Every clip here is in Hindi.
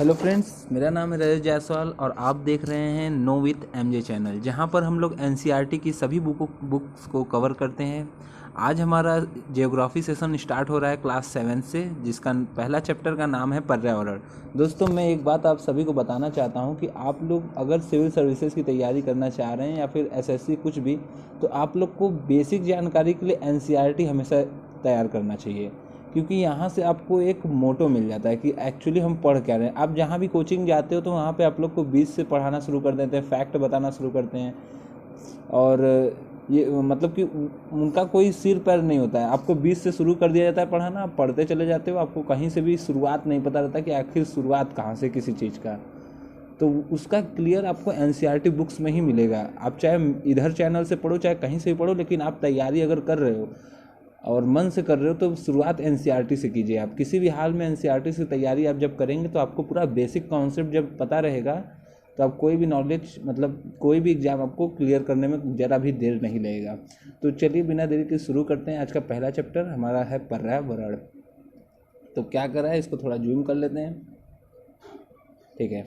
हेलो फ्रेंड्स, मेरा नाम है रजत जायसवाल और आप देख रहे हैं नो विथ एमजे चैनल, जहां पर हम लोग एनसीईआरटी की सभी बुक्स को कवर करते हैं। आज हमारा जियोग्राफी सेशन स्टार्ट हो रहा है क्लास 7 से, जिसका पहला चैप्टर का नाम है पर्यावरण। दोस्तों, मैं एक बात आप सभी को बताना चाहता हूं कि आप लोग अगर सिविल सर्विसेज की तैयारी करना चाह रहे हैं या फिर एसएससी कुछ भी, तो आप लोग को बेसिक जानकारी के लिए एनसीईआरटी हमेशा तैयार करना चाहिए, क्योंकि यहाँ से आपको एक मोटो मिल जाता है कि एक्चुअली हम पढ़ क्या रहे हैं। आप जहाँ भी कोचिंग जाते हो तो वहाँ पे आप लोग को बीच से पढ़ाना शुरू कर देते हैं, फैक्ट बताना शुरू करते हैं, और ये मतलब कि उनका कोई सिर पैर नहीं होता है। आपको बीच से शुरू कर दिया जाता है पढ़ाना, आप पढ़ते चले जाते हो, आपको कहीं से भी शुरुआत नहीं पता रहता कि आखिर शुरुआत कहाँ से किसी चीज़ का। तो उसका क्लियर आपको एनसीईआरटी बुक्स में ही मिलेगा। आप चाहे इधर चैनल से पढ़ो चाहे कहीं से भी पढ़ो, लेकिन आप तैयारी अगर कर रहे हो और मन से कर रहे हो तो शुरुआत एनसीईआरटी से कीजिए। आप किसी भी हाल में एनसीईआरटी से तैयारी आप जब करेंगे तो आपको पूरा बेसिक कॉन्सेप्ट जब पता रहेगा तो आप कोई भी नॉलेज मतलब कोई भी एग्जाम आपको क्लियर करने में ज़रा भी देर नहीं लगेगा। तो चलिए बिना देरी के शुरू करते हैं। आज का पहला चैप्टर हमारा है पर्यावरण। तो क्या करा है, इसको थोड़ा जूम कर लेते हैं, ठीक है।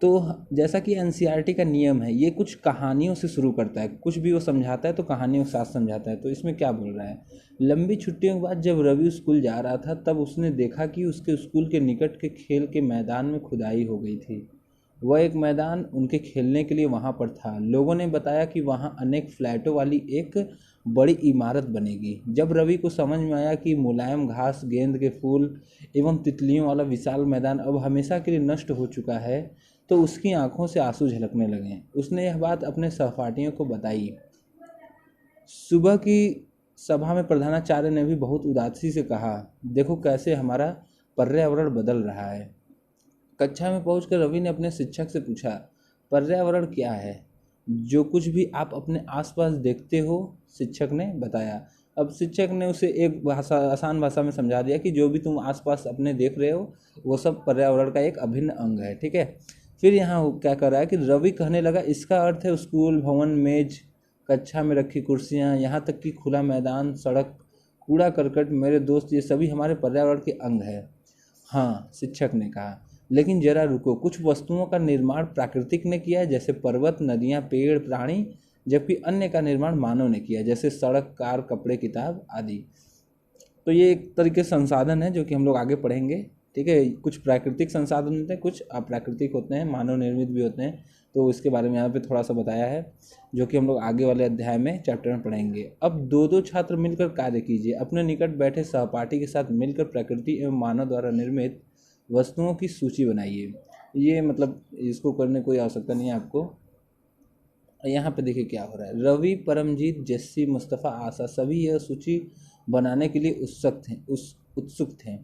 तो जैसा कि एनसीईआरटी का नियम है, ये कुछ कहानियों से शुरू करता है। कुछ भी वो समझाता है तो कहानियों के साथ समझाता है। तो इसमें क्या बोल रहा है, लंबी छुट्टियों के बाद जब रवि स्कूल जा रहा था तब उसने देखा कि उसके स्कूल के निकट के खेल के मैदान में खुदाई हो गई थी। वह एक मैदान उनके खेलने के लिए वहाँ पर था। लोगों ने बताया कि वहाँ अनेक फ्लैटों वाली एक बड़ी इमारत बनेगी। जब रवि को समझ में आया कि मुलायम घास, गेंद के फूल एवं तितलियों वाला विशाल मैदान अब हमेशा के लिए नष्ट हो चुका है, तो उसकी आंखों से आंसू झलकने लगे। उसने यह बात अपने सहपाठियों को बताई। सुबह की सभा में प्रधानाचार्य ने भी बहुत उदासी से कहा, देखो कैसे हमारा पर्यावरण बदल रहा है। कक्षा में पहुंचकर रवि ने अपने शिक्षक से पूछा, पर्यावरण क्या है? जो कुछ भी आप अपने आसपास देखते हो, शिक्षक ने बताया। अब शिक्षक ने उसे एक भाषा आसान भाषा में समझा दिया कि जो भी तुम आसपास अपने देख रहे हो वो सब पर्यावरण का एक अभिन्न अंग है, ठीक है। फिर यहाँ क्या कर रहा है कि रवि कहने लगा, इसका अर्थ है स्कूल, भवन, मेज, कक्षा में रखी कुर्सियाँ, यहाँ तक कि खुला मैदान, सड़क, कूड़ा करकट, मेरे दोस्त, ये सभी हमारे पर्यावरण के अंग है। हाँ, शिक्षक ने कहा, लेकिन जरा रुको, कुछ वस्तुओं का निर्माण प्राकृतिक ने किया है, जैसे पर्वत, नदियाँ, पेड़, प्राणी, जबकि अन्य का निर्माण मानव ने किया, जैसे सड़क, कार, कपड़े, किताब आदि। तो ये एक तरीके से संसाधन है जो कि हम लोग आगे पढ़ेंगे, ठीक है। कुछ प्राकृतिक संसाधन होते हैं, कुछ अप्राकृतिक होते हैं, मानव निर्मित भी होते हैं। तो इसके बारे में यहाँ पे थोड़ा सा बताया है, जो कि हम लोग आगे वाले अध्याय में चैप्टर में पढ़ेंगे। अब दो दो छात्र मिलकर कार्य कीजिए। अपने निकट बैठे सहपाठी के साथ मिलकर प्रकृति एवं मानव द्वारा निर्मित वस्तुओं की सूची बनाइए। ये मतलब इसको करने कोई आवश्यकता नहीं है आपको। यहाँ पे देखिए क्या हो रहा है। रवि, परमजीत, जेस्सी, मुस्तफ़ा, आशा सभी यह सूची बनाने के लिए उत्सुक थे।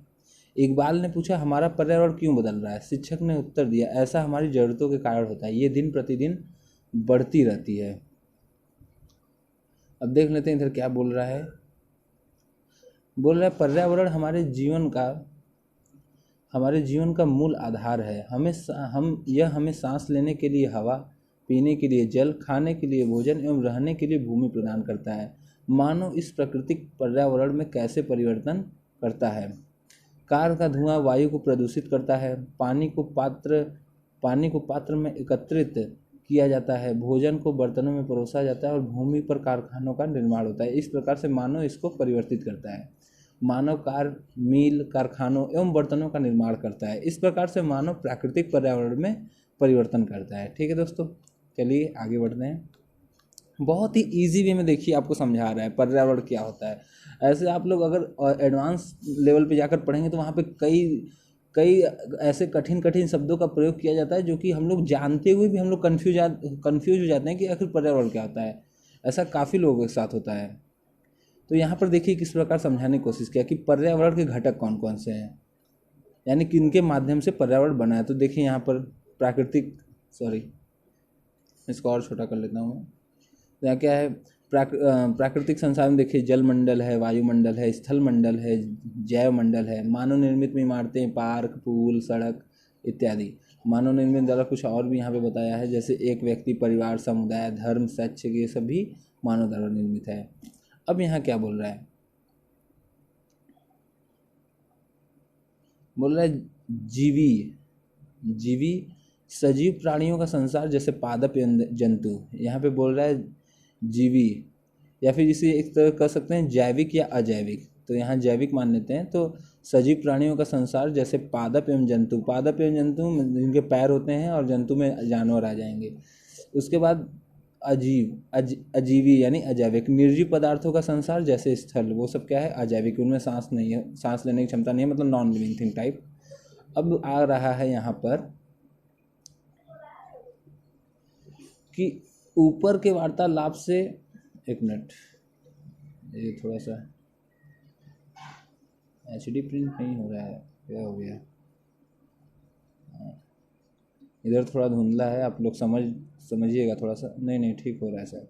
इकबाल ने पूछा, हमारा पर्यावरण क्यों बदल रहा है? शिक्षक ने उत्तर दिया, ऐसा हमारी ज़रूरतों के कारण होता है, ये दिन प्रतिदिन बढ़ती रहती है। अब देख लेते हैं इधर क्या बोल रहा है। बोल रहा है, पर्यावरण हमारे जीवन का मूल आधार है। हमें सांस लेने के लिए हवा, पीने के लिए जल, खाने के लिए भोजन एवं रहने के लिए भूमि प्रदान करता है। मानव इस प्राकृतिक पर्यावरण में कैसे परिवर्तन करता है। कार का धुआं वायु को प्रदूषित करता है। पानी को पात्र में एकत्रित किया जाता है। भोजन को बर्तनों में परोसा जाता है और भूमि पर कारखानों का निर्माण होता है। इस प्रकार से मानव इसको परिवर्तित करता है। मानव कार, मील, कारखानों एवं बर्तनों का निर्माण करता है। इस प्रकार से मानव प्राकृतिक पर्यावरण में परिवर्तन करता है, ठीक है दोस्तों। चलिए आगे बढ़ते हैं। बहुत ही इजी वे में देखिए आपको समझा रहा है पर्यावरण क्या होता है। ऐसे आप लोग अगर एडवांस लेवल पे जाकर पढ़ेंगे तो वहाँ पे कई कई ऐसे कठिन कठिन शब्दों का प्रयोग किया जाता है जो कि हम लोग जानते हुए भी हम लोग कन्फ्यूज हो जाते हैं कि आखिर पर्यावरण क्या होता है। ऐसा काफ़ी लोगों के साथ होता है। तो यहाँ पर देखिए किस प्रकार समझाने की कोशिश किया कि पर्यावरण के घटक कौन कौन से हैं, यानी किनके माध्यम से पर्यावरण बना है। तो देखिए यहाँ पर इसको और छोटा कर लेता हूँ मैं। तो यहाँ क्या है, प्राकृतिक संसाधन देखिए, जल मंडल है, वायुमंडल है, स्थल मंडल है, जैव मंडल है। मानव निर्मित में इमारतें, पार्क, पुल, सड़क इत्यादि। मानव निर्मित द्वारा कुछ और भी यहाँ पे बताया है, जैसे एक व्यक्ति, परिवार, समुदाय, धर्म, शैक्षिक, ये सभी मानव द्वारा निर्मित है। अब यहाँ क्या बोल रहा है, जीवी, जीवी सजीव प्राणियों का संसार जैसे पादप जंतु, यहाँ पे बोल रहा है जीवी, या फिर इसे एक तरह कह सकते हैं जैविक या अजैविक। तो यहाँ जैविक मान लेते हैं। तो सजीव प्राणियों का संसार जैसे पादप एवं जंतु, पादप एवं जंतु जिनके पैर होते हैं, और जंतु में जानवर आ जाएंगे। उसके बाद अजीवी यानी अजैविक, निर्जीव पदार्थों का संसार जैसे स्थल, वो सब क्या है, अजैविक, उनमें सांस नहीं है, सांस लेने की क्षमता नहीं है, मतलब नॉन लिविंग थिंग टाइप। अब आ रहा है यहाँ पर कि ऊपर के वार्तालाप से, एक मिनट, ये थोड़ा सा एचडी प्रिंट नहीं हो रहा है, क्या हो गया, इधर थोड़ा धुंधला है, आप लोग समझिएगा थोड़ा सा। नहीं ठीक हो रहा है शायद,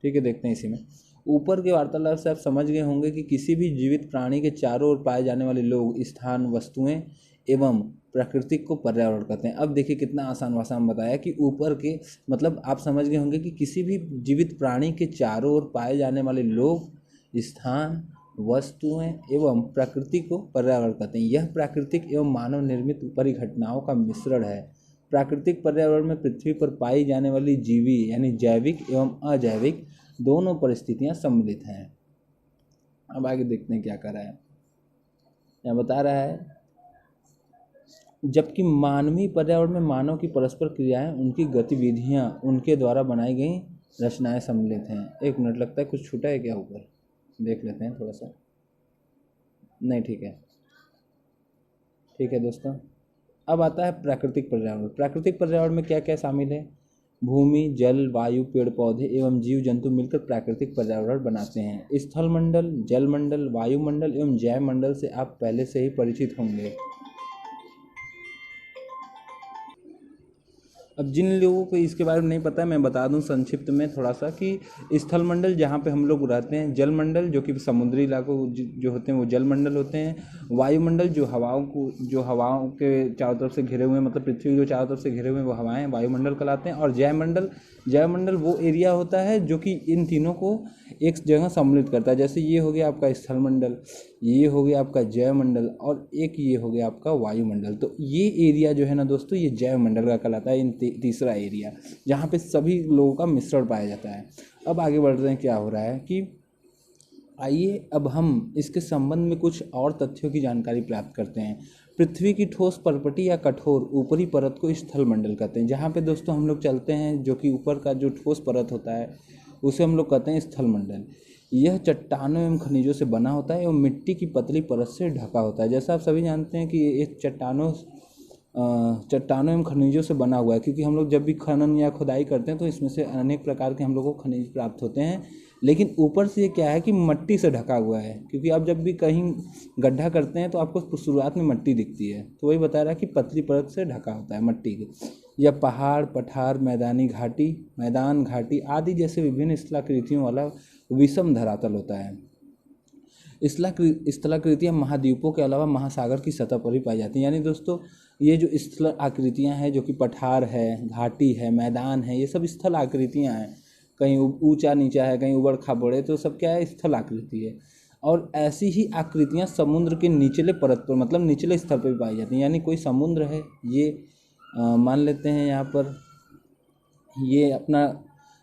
ठीक है, देखते हैं इसी में। ऊपर के वार्तालाप से आप समझ गए होंगे कि किसी भी जीवित प्राणी के चारों ओर पाए जाने वाले लोग, स्थान, वस्तुएं एवं प्राकृतिक को पर्यावरण कहते हैं। अब देखिए कितना आसान भाषा में बताया कि ऊपर के, मतलब आप समझ गए होंगे कि किसी भी जीवित प्राणी के चारों ओर पाए जाने वाले लोग, स्थान, वस्तुएं एवं प्रकृति को पर्यावरण कहते हैं। यह प्राकृतिक एवं मानव निर्मित परिघटनाओं का मिश्रण है। प्राकृतिक पर्यावरण में पृथ्वी पर पाई जाने वाली जीवी यानी जैविक एवं अजैविक दोनों परिस्थितियां सम्मिलित हैं। अब आगे देखते हैं क्या कर रहा है। यहाँ बता रहा है, जबकि मानवीय पर्यावरण में मानव की परस्पर क्रियाएं, उनकी गतिविधियां, उनके द्वारा बनाई गई रचनाएं सम्मिलित हैं। एक मिनट, लगता है कुछ छूटा है क्या, ऊपर देख लेते हैं थोड़ा सा। नहीं, ठीक है दोस्तों। अब आता है प्राकृतिक पर्यावरण। प्राकृतिक पर्यावरण में क्या क्या शामिल है? भूमि, जल, वायु, पेड़ पौधे एवं जीव जंतु मिलकर प्राकृतिक पर्यावरण बनाते हैं। स्थल मंडल, जल मंडल, वायुमंडल एवं जैव मंडल से आप पहले से ही परिचित होंगे। अब जिन लोगों को इसके बारे में नहीं पता है, मैं बता दूं संक्षिप्त में थोड़ा सा कि स्थल मंडल जहाँ पे हम लोग रहते हैं, जल मंडल जो कि समुद्री इलाकों जो होते हैं वो जल मंडल होते हैं, वायुमंडल जो हवाओं के चारों तरफ से घिरे हुए हैं, मतलब पृथ्वी के चारों तरफ से घिरे हुए हैं, वो हवाएं वायुमंडल कहलाते हैं। और जैव मंडल वो एरिया होता है जो कि इन तीनों को एक जगह सम्मिलित करता है। जैसे ये हो गया आपका स्थल मंडल, ये हो गया आपका जैव मंडल, और एक ये हो गया आपका वायुमंडल। तो ये एरिया जो है ना दोस्तों, ये जैव मंडल का कहलाता है। इन तीसरा एरिया जहाँ पे सभी लोगों का मिश्रण पाया जाता है। अब आगे बढ़ रहे हैं, क्या हो रहा है कि आइए अब हम इसके संबंध में कुछ और तथ्यों की जानकारी प्राप्त करते हैं। पृथ्वी की ठोस परपटी या कठोर ऊपरी परत को स्थल मंडल कहते हैं। जहाँ पे दोस्तों हम लोग चलते हैं, जो कि ऊपर का जो ठोस परत होता है उसे हम लोग कहते हैं स्थल मंडल। यह चट्टानों एवं खनिजों से बना होता है एवं मिट्टी की पतली परत से ढका होता है। जैसा आप सभी जानते हैं कि ये चट्टानों एवं खनिजों से बना हुआ है, क्योंकि हम लोग जब भी खनन या खुदाई करते हैं तो इसमें से अनेक प्रकार के हम लोग को खनिज प्राप्त होते हैं। लेकिन ऊपर से ये क्या है कि मिट्टी से ढका हुआ है, क्योंकि आप जब भी कहीं गड्ढा करते हैं तो आपको शुरुआत में मिट्टी दिखती है। तो वही बता रहा है कि पतली परत से ढका होता है मिट्टी के। यह पहाड़, पठार, मैदान, घाटी आदि जैसे विभिन्न स्थलाकृतियों वाला विषम धरातल होता है। स्थलाकृतियाँ महाद्वीपों के अलावा महासागर की सतह पर भी पाई जाती हैं। यानी दोस्तों ये जो स्थल आकृतियाँ हैं, जो कि पठार है, घाटी है, मैदान है, ये सब स्थल आकृतियाँ हैं। कहीं ऊंचा नीचा है, कहीं उबड़ खाबड़ है, तो सब क्या है, स्थल आकृति है। और ऐसी ही आकृतियाँ समुद्र के निचले परत पर, मतलब निचले स्तर पर भी पाई जाती हैं। यानी कोई समुद्र है, ये मान लेते हैं यहाँ पर ये अपना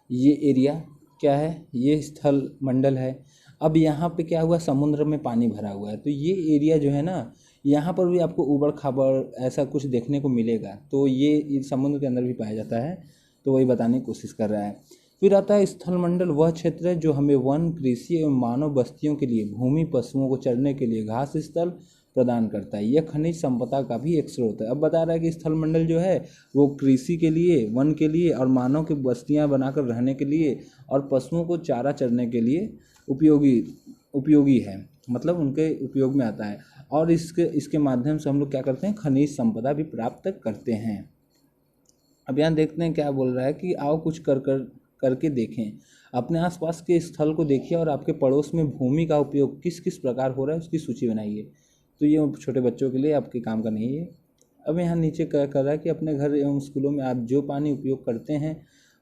ये एरिया क्या है, ये स्थल मंडल है। अब यहाँ पे क्या हुआ, समुद्र में पानी भरा हुआ है, तो ये एरिया जो है ना, यहाँ पर भी आपको ऊबड़ खाबड़ ऐसा कुछ देखने को मिलेगा। तो ये समुद्र के अंदर भी पाया जाता है। तो वही बताने की कोशिश कर रहा है। फिर आता है स्थल मंडल, वह क्षेत्र है जो हमें वन, कृषि एवं मानव बस्तियों के लिए भूमि, पशुओं को चरने के लिए घास स्थल प्रदान करता है। यह खनिज संपदा का भी एक स्रोत है। अब बता रहा है कि स्थल मंडल जो है वो कृषि के लिए, वन के लिए, और मानव की बस्तियां बनाकर रहने के लिए, और पशुओं को चारा चरने के लिए उपयोगी है, मतलब उनके उपयोग में आता है। और इसके माध्यम से हम लोग क्या करते हैं, खनिज संपदा भी प्राप्त करते हैं। अब यहाँ देखते हैं क्या बोल रहा है कि आओ कुछ करके देखें। अपने आसपास के स्थल को देखिए और आपके पड़ोस में भूमि का उपयोग किस किस प्रकार हो रहा है उसकी सूची बनाइए। तो ये छोटे बच्चों के लिए आपके काम का नहीं है। अब यहाँ नीचे क्या कर रहा है कि अपने घर एवं स्कूलों में आप जो पानी उपयोग करते हैं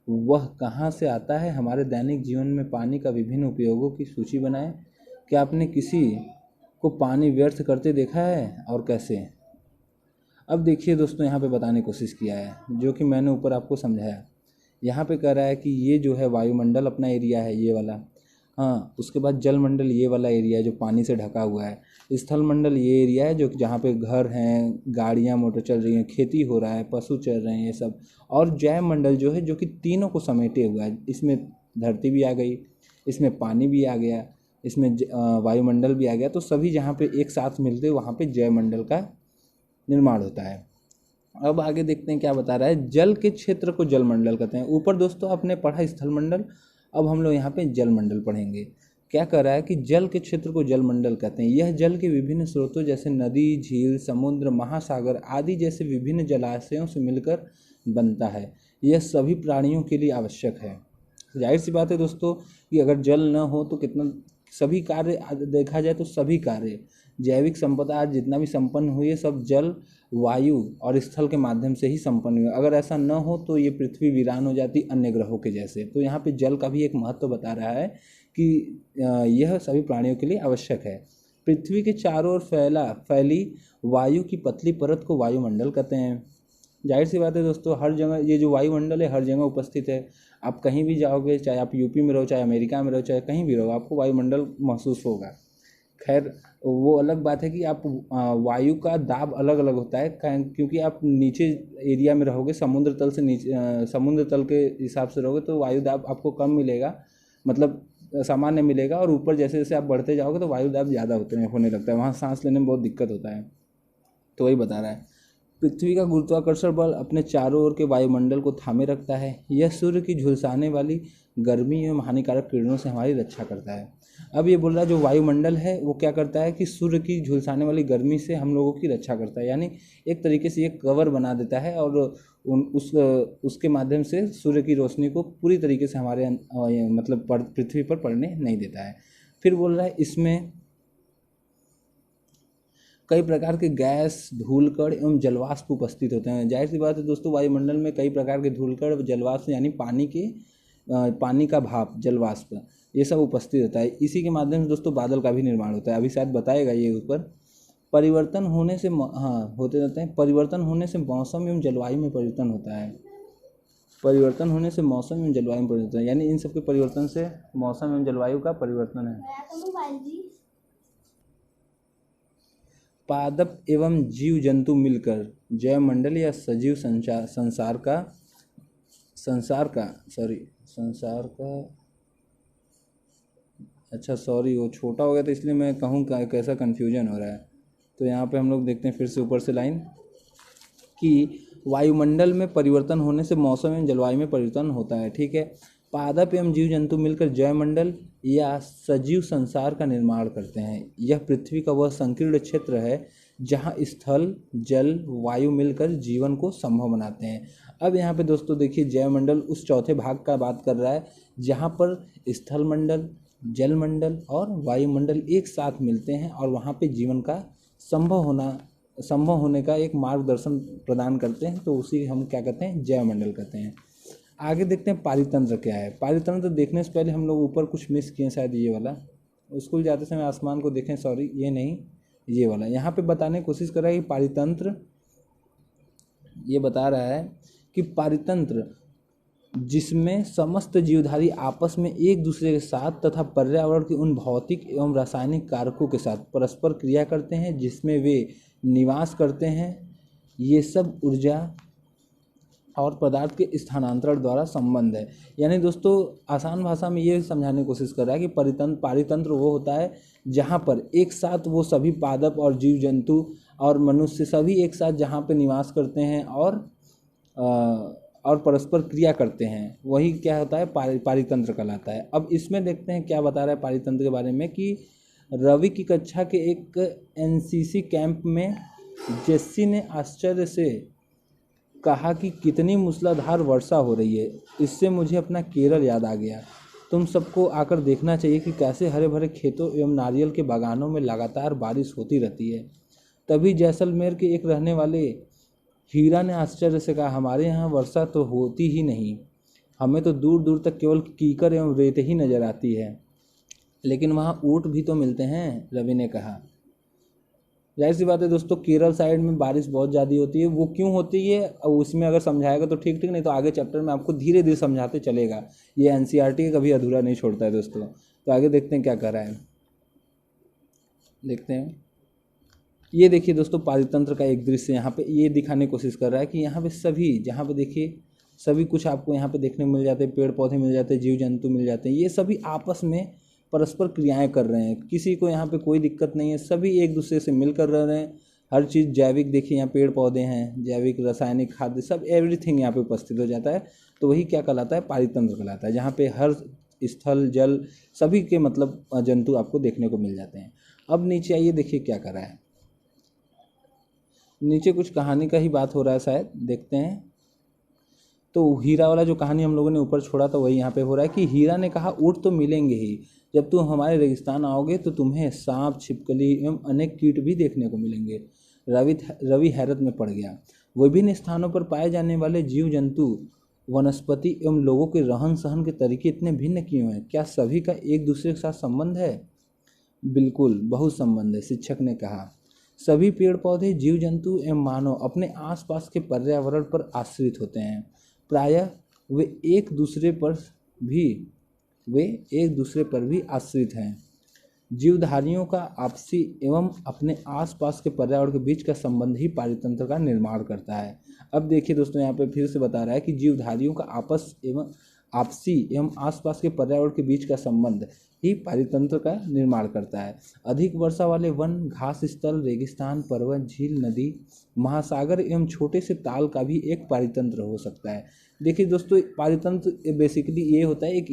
वह कहाँ से आता है। हमारे दैनिक जीवन में पानी का विभिन्न उपयोगों की सूची बनाएं। क्या आपने किसी को पानी व्यर्थ करते देखा है और कैसे? अब देखिए दोस्तों, यहाँ पे बताने की कोशिश किया है जो कि मैंने ऊपर आपको समझाया। यहाँ पे कह रहा है कि ये जो है वायुमंडल अपना एरिया है, ये वाला। हाँ, उसके बाद जलमंडल ये वाला एरिया है जो पानी से ढका हुआ है। स्थलमंडल ये एरिया है जो जहाँ पे घर हैं, गाड़ियाँ मोटर चल रही हैं, खेती हो रहा है, पशु चल रहे हैं, ये सब। और जैवमंडल जो है जो कि तीनों को समेटे हुआ है। इसमें धरती भी आ गई, इसमें पानी भी आ गया, इसमें वायुमंडल भी आ गया। तो सभी जहाँ पे एक साथ मिलते वहाँ पे जैवमंडल का निर्माण होता है। अब आगे देखते हैं क्या बता रहा है। जल के क्षेत्र को जलमंडल कहते हैं। ऊपर दोस्तों आपने पढ़ा स्थलमंडल, अब हम लोग यहाँ पे जलमंडल पढ़ेंगे। क्या कह रहा है कि जल के क्षेत्र को जलमंडल कहते हैं। यह जल के विभिन्न स्रोतों जैसे नदी, झील, समुद्र, महासागर आदि जैसे विभिन्न जलाशयों से मिलकर बनता है। यह सभी प्राणियों के लिए आवश्यक है। जाहिर सी बात है दोस्तों कि अगर जल न हो तो कितना सभी कार्य देखा जाए तो सभी कार्य जैविक संपदा आज जितना भी संपन्न हुई है सब जल, वायु और स्थल के माध्यम से ही संपन्न हुई है। अगर ऐसा न हो तो ये पृथ्वी वीरान हो जाती अन्य ग्रहों के जैसे। तो यहाँ पे जल का भी एक महत्व बता रहा है कि यह सभी प्राणियों के लिए आवश्यक है। पृथ्वी के चारों ओर फैली वायु की पतली परत को वायुमंडल कहते हैं। जाहिर सी बात है दोस्तों, हर जगह ये जो वायुमंडल है हर जगह उपस्थित है। आप कहीं भी जाओगे, चाहे आप यूपी में रहो, चाहे अमेरिका में रहो, चाहे कहीं भी रहो, आपको वायुमंडल महसूस होगा। खैर वो अलग बात है कि आप वायु का दाब अलग अलग होता है, क्योंकि आप नीचे एरिया में रहोगे, समुद्र तल से नीचे समुद्र तल के हिसाब से रहोगे तो वायु दाब आपको कम मिलेगा, मतलब सामान्य मिलेगा। और ऊपर जैसे जैसे आप बढ़ते जाओगे तो वायु दाब ज़्यादा होने लगता है, वहाँ सांस लेने में बहुत दिक्कत होता है। तो वही बता रहा है। पृथ्वी का गुरुत्वाकर्षण बल अपने चारों ओर के वायुमंडल को थामे रखता है। यह सूर्य की झुलसाने वाली गर्मी एवं हानिकारक किरणों से हमारी रक्षा करता है। अब ये बोल रहा है जो वायुमंडल है वो क्या करता है कि सूर्य की झुलसाने वाली गर्मी से हम लोगों की रक्षा करता है, यानी एक तरीके से ये कवर बना देता है और उसके माध्यम से सूर्य की रोशनी को पूरी तरीके से हमारे मतलब पृथ्वी पर पड़ने नहीं देता है। फिर बोल रहा है इसमें कई प्रकार के गैस, धूलकण एवं जलवाष्प उपस्थित होते हैं। जाहिर सी बात है दोस्तों, वायुमंडल में कई प्रकार के धूलकण, जलवाष्प यानी पानी का भाप, जलवाष्प, ये सब उपस्थित होता है। इसी के माध्यम से दोस्तों बादल का भी निर्माण होता है। अभी शायद बताएगा ये ऊपर। परिवर्तन होने से होते रहते हैं। परिवर्तन होने से मौसम एवं जलवायु में परिवर्तन होता है। परिवर्तन होने से मौसम एवं जलवायु में परिवर्तन, यानी इन सबके परिवर्तन से मौसम एवं जलवायु का परिवर्तन है। पादप एवं जीव जंतु मिलकर जैवमंडल या सजीव संसार का वो छोटा हो गया तो इसलिए मैं कहूँ कैसा कन्फ्यूजन हो रहा है। तो यहाँ पे हम लोग देखते हैं फिर से ऊपर से लाइन कि वायुमंडल में परिवर्तन होने से मौसम एवं जलवायु में परिवर्तन होता है। ठीक है। पादप एवं जीव जंतु मिलकर जैवमंडल या सजीव संसार का निर्माण करते हैं। यह पृथ्वी का वह संकीर्ण क्षेत्र है जहाँ स्थल, जल, वायु मिलकर जीवन को संभव बनाते हैं। अब यहाँ पे दोस्तों देखिए जैवमंडल उस चौथे भाग का बात कर रहा है जहाँ पर स्थलमंडल, जलमंडल और वायुमंडल एक साथ मिलते हैं और वहाँ पे जीवन का संभव होने का एक मार्गदर्शन प्रदान करते हैं। तो उसी हम क्या कहते हैं, जैवमंडल कहते हैं। आगे देखते हैं पारितंत्र क्या है। पारितंत्र देखने से पहले हम लोग ऊपर कुछ मिस किए, शायद ये वाला। स्कूल जाते समय आसमान को देखें, सॉरी ये नहीं, ये वाला। यहाँ पे बताने की कोशिश कर रहा है कि पारितंत्र, ये बता रहा है कि पारितंत्र जिसमें समस्त जीवधारी आपस में एक दूसरे के साथ तथा पर्यावरण के उन भौतिक एवं रासायनिक कारकों के साथ परस्पर क्रिया करते हैं जिसमें वे निवास करते हैं। ये सब ऊर्जा और पदार्थ के स्थानांतरण द्वारा संबंध है। यानी दोस्तों आसान भाषा में ये समझाने की कोशिश कर रहा है कि पारितंत्र वो होता है जहाँ पर एक साथ वो सभी पादप और जीव जंतु और मनुष्य सभी एक साथ जहाँ पे निवास करते हैं और परस्पर क्रिया करते हैं, वही क्या होता है, पारितंत्र कहलाता है। अब इसमें देखते हैं क्या बता रहा है पारितंत्र के बारे में कि रवि की कक्षा के एक एनसीसी कैंप में जेस्सी ने आश्चर्य से कहा कि कितनी मूसलाधार वर्षा हो रही है, इससे मुझे अपना केरल याद आ गया। तुम सबको आकर देखना चाहिए कि कैसे हरे भरे खेतों एवं नारियल के बागानों में लगातार बारिश होती रहती है। तभी जैसलमेर के एक रहने वाले हीरा ने आश्चर्य से कहा, हमारे यहाँ वर्षा तो होती ही नहीं, हमें तो दूर दूर तक केवल कीकर एवं रेत ही नजर आती है। लेकिन वहाँ ऊँट भी तो मिलते हैं, रवि ने कहा। जाहिर सी बात है दोस्तों, केरल साइड में बारिश बहुत ज़्यादा होती है। वो क्यों होती है अब उसमें अगर समझाएगा तो ठीक ठीक, नहीं तो आगे चैप्टर में आपको धीरे धीरे समझाते चलेगा। ये एनसीईआरटी कभी अधूरा नहीं छोड़ता है दोस्तों। तो आगे देखते हैं क्या कर रहा है, देखते हैं। ये देखिए दोस्तों, पारितंत्र का एक दृश्य यहाँ पे ये दिखाने की कोशिश कर रहा है कि यहाँ पे सभी, जहाँ पे देखिए सभी कुछ आपको यहाँ पे देखने को मिल जाते हैं, पेड़ पौधे मिल जाते हैं, जीव जंतु मिल जाते हैं। ये सभी आपस में परस्पर क्रियाएं कर रहे हैं, किसी को यहाँ पे कोई दिक्कत नहीं है, सभी एक दूसरे से मिलकर रह रहे हैं। हर चीज़ जैविक, देखिए यहाँ पेड़ पौधे हैं, जैविक रासायनिक खाद्य सब एवरीथिंग यहाँ पे उपस्थित हो जाता है। तो वही क्या कहलाता है, पारितंत्र कहलाता है, जहाँ पे हर स्थल जल सभी के मतलब जंतु आपको देखने को मिल जाते हैं। अब नीचे आइए, देखिए क्या कर रहा है। नीचे कुछ कहानी का ही बात हो रहा है शायद, देखते हैं। तो हीरा वाला जो कहानी हम लोगों ने ऊपर छोड़ा था वही यहाँ पे हो रहा है कि हीरा ने कहा, ऊँट तो मिलेंगे ही, जब तुम हमारे रेगिस्तान आओगे तो तुम्हें सांप, छिपकली एवं अनेक कीट भी देखने को मिलेंगे। रवि हैरत में पड़ गया। विभिन्न स्थानों पर पाए जाने वाले जीव जंतु, वनस्पति एवं लोगों के रहन सहन के तरीके इतने भिन्न क्यों हैं? क्या सभी का एक दूसरे के साथ संबंध है? बिल्कुल, बहुत संबंध है। शिक्षक ने कहा, सभी पेड़ पौधे, जीव जंतु एवं मानव अपने आसपास के पर्यावरण पर आश्रित होते हैं। प्रायः वे एक दूसरे पर भी आश्रित हैं। जीवधारियों का आपसी एवं अपने आसपास के पर्यावरण के बीच का संबंध ही पारितंत्र का निर्माण करता है। अब देखिए दोस्तों, यहाँ पे फिर से बता रहा है कि जीवधारियों का आपसी एवं आसपास के पर्यावरण के बीच का संबंध ही पारितंत्र का निर्माण करता है। अधिक वर्षा वाले वन, घास स्थल, रेगिस्तान, पर्वत, झील, नदी, महासागर एवं छोटे से ताल का भी एक पारितंत्र हो सकता है। देखिए दोस्तों, पारितंत्र बेसिकली ये होता है, एक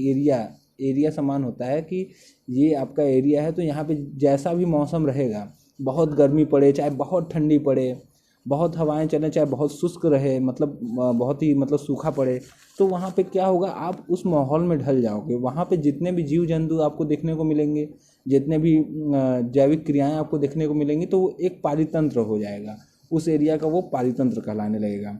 एरिया समान होता है कि ये आपका एरिया है, तो यहाँ पे जैसा भी मौसम रहेगा, बहुत गर्मी पड़े चाहे बहुत ठंडी पड़े, बहुत हवाएं चलें चाहे बहुत शुष्क रहे, मतलब बहुत ही मतलब सूखा पड़े, तो वहाँ पे क्या होगा, आप उस माहौल में ढल जाओगे। वहाँ पे जितने भी जीव जंतु आपको देखने को मिलेंगे, जितने भी जैविक क्रियाएं आपको देखने को मिलेंगी, तो वो एक पारितंत्र हो जाएगा, उस एरिया का वो पारितंत्र कहलाने लगेगा।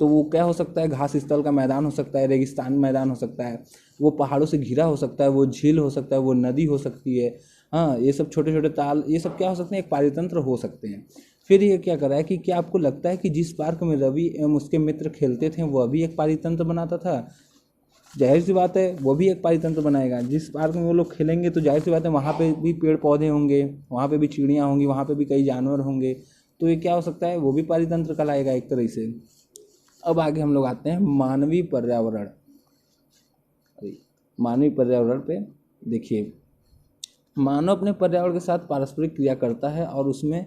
तो वो क्या हो सकता है, घास स्थल का मैदान हो सकता है, रेगिस्तान मैदान हो सकता है, वो पहाड़ों से घिरा हो सकता है, वो झील हो सकता है, वो नदी हो सकती है, हाँ ये सब छोटे छोटे ताल, ये सब क्या हो सकते हैं, एक पारितंत्र हो सकते हैं। फिर ये क्या कर रहा है कि क्या आपको लगता है कि जिस पार्क में रवि एवं उसके मित्र खेलते थे वह भी एक पारितंत्र बनाता था? जाहिर सी बात है वो भी एक पारितंत्र बनाएगा। जिस पार्क में वो लोग खेलेंगे तो जाहिर सी बात है वहाँ पे भी पेड़ पौधे होंगे, वहाँ पे भी चिड़ियाँ होंगी, वहाँ पे भी कई जानवर होंगे, तो ये क्या हो सकता है, वो भी पारितंत्र कहलाएगा एक तरह से। अब आगे हम लोग आते हैं मानवीय पर्यावरण। मानवीय पर्यावरण पे देखिए, मानव अपने पर्यावरण के साथ पारस्परिक क्रिया करता है और उसमें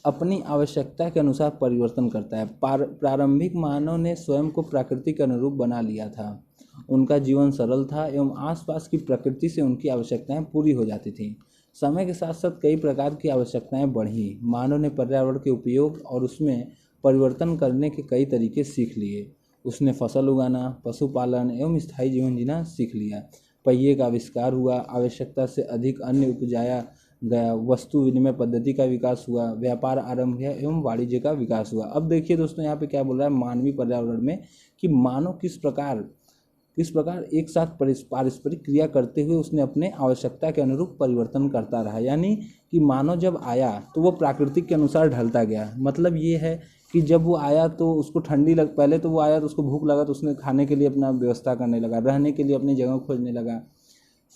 अपनी आवश्यकता के अनुसार परिवर्तन करता है। प्रारंभिक मानव ने स्वयं को प्रकृति के अनुरूप बना लिया था। उनका जीवन सरल था एवं आसपास की प्रकृति से उनकी आवश्यकताएं पूरी हो जाती थीं। समय के साथ साथ कई प्रकार की आवश्यकताएं बढ़ीं। मानव ने पर्यावरण के उपयोग और उसमें परिवर्तन करने के कई तरीके सीख लिए। उसने फसल उगाना, पशुपालन एवं स्थायी जीवन जीना सीख लिया। पहिए का आविष्कार हुआ, आवश्यकता से अधिक अन्न उपजाया गया, वस्तु विनिमय पद्धति का विकास हुआ, व्यापार आरंभ हुआ एवं वाणिज्य का विकास हुआ। अब देखिए दोस्तों, यहाँ पे क्या बोल रहा है मानवीय पर्यावरण में कि मानव किस प्रकार एक साथ पारस्परिक क्रिया करते हुए उसने अपने आवश्यकता के अनुरूप परिवर्तन करता रहा। यानी कि मानव जब आया तो वो प्राकृतिक के अनुसार ढलता गया। मतलब ये है कि जब वो आया तो उसको पहले तो वो आया तो उसको भूख लगा तो उसने खाने के लिए अपना व्यवस्था करने लगा, रहने के लिए अपनी जगह खोजने लगा।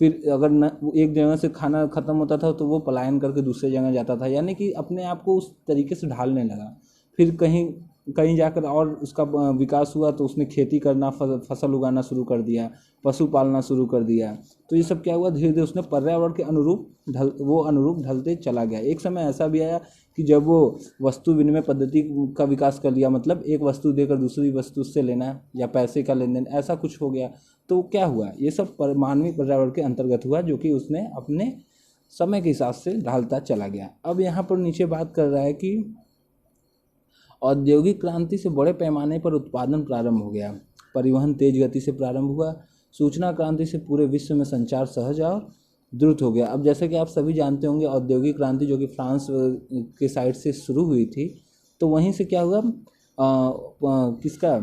फिर अगर न एक जगह से खाना ख़त्म होता था तो वो पलायन करके दूसरे जगह जाता था, यानी कि अपने आप को उस तरीके से ढालने लगा। फिर कहीं जाकर और उसका विकास हुआ तो उसने खेती करना, फसल उगाना शुरू कर दिया, पशु पालना शुरू कर दिया। तो ये सब क्या हुआ, धीरे धीरे उसने पर्यावरण के अनुरूप ढलते चला गया। एक समय ऐसा भी आया कि जब वो वस्तु विनिमय पद्धति का विकास कर लिया, मतलब एक वस्तु देकर दूसरी वस्तु से लेना या पैसे का लेन देन, ऐसा कुछ हो गया। तो क्या हुआ, ये सब मानवीय पर्यावरण के अंतर्गत हुआ, जो कि उसने अपने समय के हिसाब से ढालता चला गया। अब यहाँ पर नीचे बात कर रहा है कि औद्योगिक क्रांति से बड़े पैमाने पर उत्पादन प्रारंभ हो गया, परिवहन तेज गति से प्रारंभ हुआ, सूचना क्रांति से पूरे विश्व में संचार सहज और द्रुत हो गया। अब जैसे कि आप सभी जानते होंगे, औद्योगिक क्रांति जो कि फ्रांस के साइड से शुरू हुई थी, तो वहीं से क्या हुआ, किसका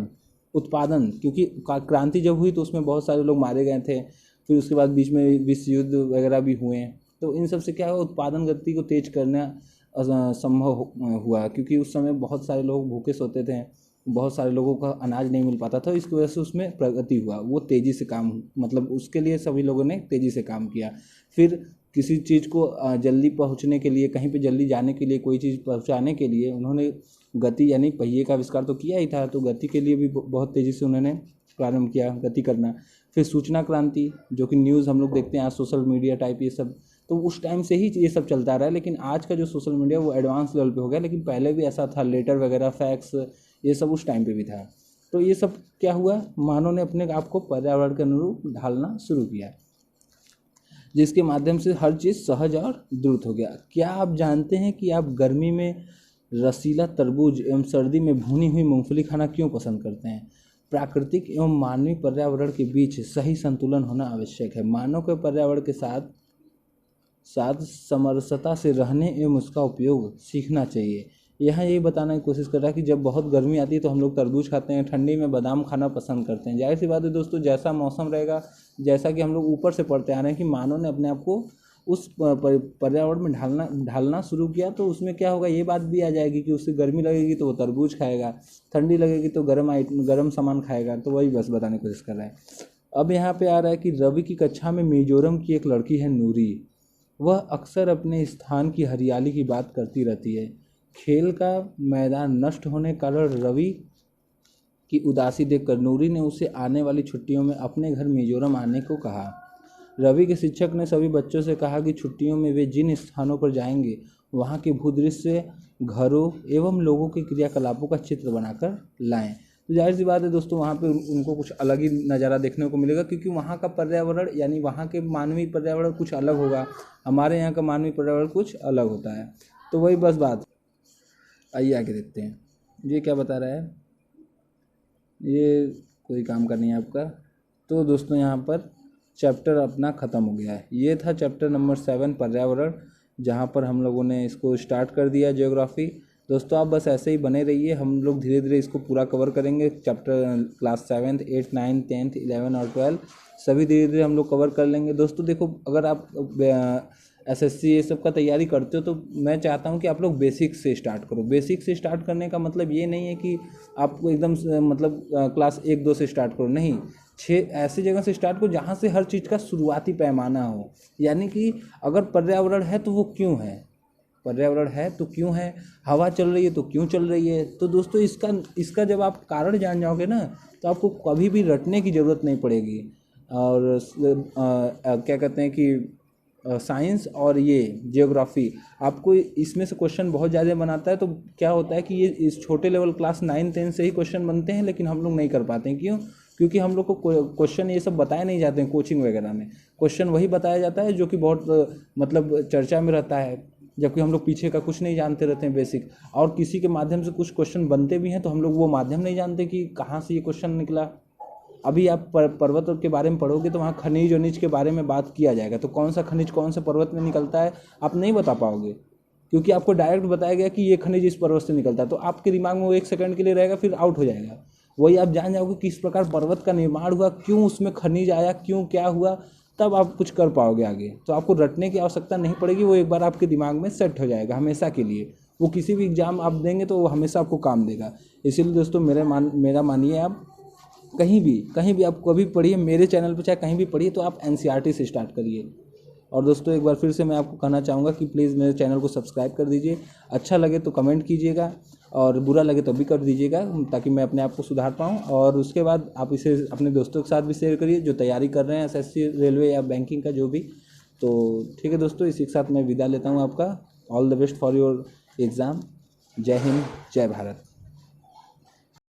उत्पादन, क्योंकि क्रांति जब हुई तो उसमें बहुत सारे लोग मारे गए थे, फिर उसके बाद बीच में विश्व युद्ध वगैरह भी हुए, तो इन सब से क्या हुआ, उत्पादन गति को तेज करना संभव हुआ, क्योंकि उस समय बहुत सारे लोग भूखे सोते थे, बहुत सारे लोगों का अनाज नहीं मिल पाता था, इसकी वजह से उसमें प्रगति हुआ। वो तेज़ी से काम, मतलब उसके लिए सभी लोगों ने तेज़ी से काम किया। फिर किसी चीज़ को जल्दी पहुंचने के लिए, कहीं पे जल्दी जाने के लिए, कोई चीज़ पहुंचाने के लिए उन्होंने गति यानी पहिए का आविष्कार तो किया ही था, तो गति के लिए भी बहुत तेज़ी से उन्होंने प्रारंभ किया गति करना। फिर सूचना क्रांति, जो कि न्यूज़ हम लोग देखते हैं आज, सोशल मीडिया टाइप ये सब, तो उस टाइम से ही ये सब चलता रहा है। लेकिन आज का जो सोशल मीडिया वो एडवांस लेवल पे हो गया, लेकिन पहले भी ऐसा था, लेटर वगैरह, फैक्स, ये सब उस टाइम पे भी था। तो ये सब क्या हुआ, मानव ने अपने आप को पर्यावरण के अनुरूप ढालना शुरू किया, जिसके माध्यम से हर चीज़ सहज और द्रुत हो गया। क्या आप जानते हैं कि आप गर्मी में रसीला तरबूज एवं सर्दी में भुनी हुई मूंगफली खाना क्यों पसंद करते हैं? प्राकृतिक एवं मानवीय पर्यावरण के बीच सही संतुलन होना आवश्यक है। मानव को पर्यावरण के साथ समरसता से रहने एवं उसका उपयोग सीखना चाहिए। यहाँ यही बताने की कोशिश कर रहा है कि जब बहुत गर्मी आती है तो हम लोग तरबूज खाते हैं, ठंडी में बादाम खाना पसंद करते हैं। जाहिर सी बात है दोस्तों, जैसा मौसम रहेगा, जैसा कि हम लोग ऊपर से पढ़ते आ रहे हैं कि मानव ने अपने आप को उस पर्यावरण में ढालना शुरू किया, तो उसमें क्या होगा, ये बात भी आ जाएगी कि उससे गर्मी लगेगी तो वो तरबूज खाएगा, ठंडी लगेगी तो गर्म सामान खाएगा। तो वही बस बताने की कोशिश कर रहा है। अब यहाँ पे आ रहा है कि रवि की कक्षा में मिजोरम की एक लड़की है नूरी, वह अक्सर अपने स्थान की हरियाली की बात करती रहती है। खेल का मैदान नष्ट होने के कारण रवि की उदासी देखकर नूरी ने उसे आने वाली छुट्टियों में अपने घर मिजोरम आने को कहा। रवि के शिक्षक ने सभी बच्चों से कहा कि छुट्टियों में वे जिन स्थानों पर जाएंगे वहाँ के भूदृश्य, घरों एवं लोगों के क्रियाकलापों का चित्र बनाकर लाएं। तो जाहिर सी बात है दोस्तों, वहाँ पे उनको कुछ अलग ही नज़ारा देखने को मिलेगा, क्योंकि वहाँ का पर्यावरण यानी वहाँ के मानवीय पर्यावरण कुछ अलग होगा, हमारे यहाँ का मानवीय पर्यावरण कुछ अलग होता है। तो वही बस बात। आइए आगे देखते हैं, ये क्या बता रहा है, ये कोई काम का नहीं है आपका। तो दोस्तों यहाँ पर चैप्टर अपना ख़त्म हो गया है। ये था चैप्टर नंबर 7 पर्यावरण, जहाँ पर हम लोगों ने इसको स्टार्ट कर दिया ज्योग्राफी। दोस्तों आप बस ऐसे ही बने रहिए, हम लोग धीरे धीरे इसको पूरा कवर करेंगे। चैप्टर क्लास 7, 8, 9, 10, 11 और 12 सभी धीरे धीरे हम लोग कवर कर लेंगे। दोस्तों देखो, अगर आप SSC ये सब का तैयारी करते हो तो मैं चाहता हूँ कि आप लोग बेसिक से स्टार्ट करो। बेसिक से स्टार्ट करने का मतलब ये नहीं है कि आपको एकदम मतलब क्लास 1-2 से स्टार्ट करो, नहीं, 6 ऐसी जगह से स्टार्ट करो जहाँ से हर चीज़ का शुरुआती पैमाना हो। यानी कि अगर पर्यावरण है तो वो क्यों है, पर्यावरण है तो क्यों है, हवा चल रही है तो क्यों चल रही है। तो दोस्तों इसका जब आप कारण जान जाओगे ना, तो आपको कभी भी रटने की ज़रूरत नहीं पड़ेगी। और क्या कहते हैं कि साइंस और ये जियोग्राफी आपको इसमें से क्वेश्चन बहुत ज़्यादा बनाता है। तो क्या होता है कि ये इस छोटे लेवल क्लास 9-10 से ही क्वेश्चन बनते हैं, लेकिन हम लोग नहीं कर पाते हैं। क्यों? क्योंकि हम लोग को क्वेश्चन ये सब बताए नहीं जाते हैं कोचिंग वगैरह में। क्वेश्चन वही बताया जाता है जो कि बहुत मतलब चर्चा में रहता है, जबकि हम लोग पीछे का कुछ नहीं जानते रहते हैं बेसिक। और किसी के माध्यम से कुछ क्वेश्चन बनते भी हैं तो हम लोग वो माध्यम नहीं जानते कि कहाँ से ये क्वेश्चन निकला। अभी आप पर्वत के बारे में पढ़ोगे तो वहाँ खनिज वनिज के बारे में बात किया जाएगा, तो कौन सा खनिज कौन से पर्वत में निकलता है आप नहीं बता पाओगे, क्योंकि आपको डायरेक्ट बताया गया कि ये खनिज इस पर्वत से निकलता है। तो आपके दिमाग में वो 1 सेकंड के लिए रहेगा, फिर आउट हो जाएगा। वही आप जान जाओगे किस प्रकार पर्वत का निर्माण हुआ, क्यों उसमें खनिज आया, क्यों क्या हुआ, तब आप कुछ कर पाओगे आगे। तो आपको रटने की आवश्यकता नहीं पड़ेगी, वो एक बार आपके दिमाग में सेट हो जाएगा हमेशा के लिए। वो किसी भी एग्जाम आप देंगे तो वो हमेशा आपको काम देगा। इसीलिए दोस्तों मेरा मानिए, आप कहीं भी आप कभी पढ़िए, मेरे चैनल पर चाहे कहीं भी पढ़िए, तो आप NCERT से स्टार्ट करिए। और दोस्तों एक बार फिर से मैं आपको कहना चाहूँगा कि प्लीज़ मेरे चैनल को सब्सक्राइब कर दीजिए। अच्छा लगे तो कमेंट कीजिएगा, और बुरा लगे तो भी कर दीजिएगा, ताकि मैं अपने आप को सुधार पाऊँ। और उसके बाद आप इसे अपने दोस्तों के साथ भी शेयर करिए जो तैयारी कर रहे हैं SSC, रेलवे या बैंकिंग का जो भी। तो ठीक है दोस्तों, इसी के साथ मैं विदा लेता हूँ आपका। All the best for your exam. जय हिंद, जय भारत।